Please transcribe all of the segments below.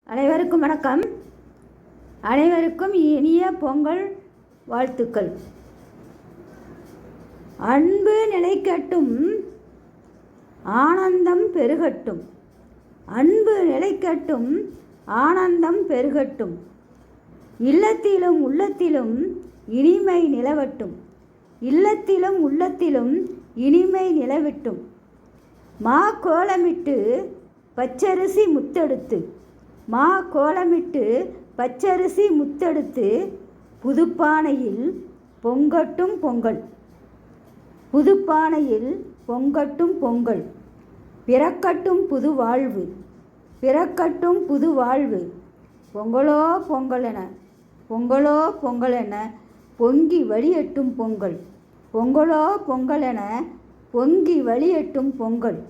அனைவருக்கும் வணக்கம். அனைவருக்கும் இனிய பொங்கல் வாழ்த்துக்கள். அன்பு நிலைக்கட்டும், ஆனந்தம் பெருகட்டும். அன்பு நிலைக்கட்டும், ஆனந்தம் பெருகட்டும். இல்லத்திலும் உள்ளத்திலும் இனிமை நிலவட்டும். இல்லத்திலும் உள்ளத்திலும் இனிமை நிலவட்டும். மா கோலமிட்டு பச்சரிசி முத்தெடுத்து, மா கோலமிட்டு பச்சரிசி முத்தெடுத்து, புதுப்பானையில் பொங்கட்டும் பொங்கல். புதுப்பானையில் பொங்கட்டும் பொங்கல். பிறக்கட்டும் புது வாழ்வு, பிறக்கட்டும் புது வாழ்வு. பொங்கலோ பொங்கலென, பொங்கலோ பொங்கலென பொங்கி வழியட்டும் பொங்கல். பொங்கலோ பொங்கலென பொங்கி வழியட்டும் பொங்கல்.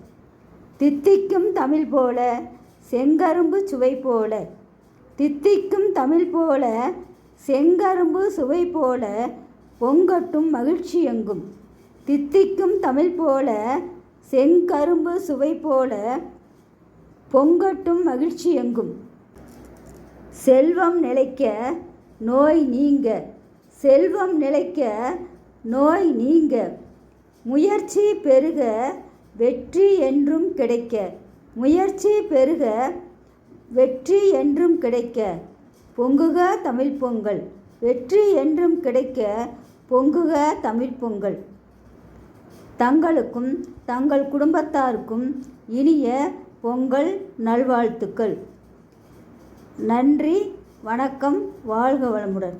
தித்திக்கும் தமிழ் போல, செங்கரும்பு சுவை போல. தித்திக்கும் தமிழ் போல, செங்கரும்பு சுவை போல பொங்கட்டும் மகிழ்ச்சி எங்கும். தித்திக்கும் தமிழ் போல, செங்கரும்பு சுவை போல பொங்கட்டும் மகிழ்ச்சி எங்கும். செல்வம் நிலைக்க நோய் நீங்க, செல்வம் நிலைக்க நோய் நீங்க. முயற்சி பெருக வெற்றி என்றும் கிடைக்க, முயற்சி பெருக வெற்றி என்றும் கிடைக்க. பொங்குக தமிழ் பொங்கல், வெற்றி என்றும் கிடைக்க பொங்குக தமிழ் பொங்கல். தங்களுக்கும் தங்கள் குடும்பத்தாருக்கும் இனிய பொங்கல் நல்வாழ்த்துக்கள். நன்றி, வணக்கம், வாழ்க வளமுடன்.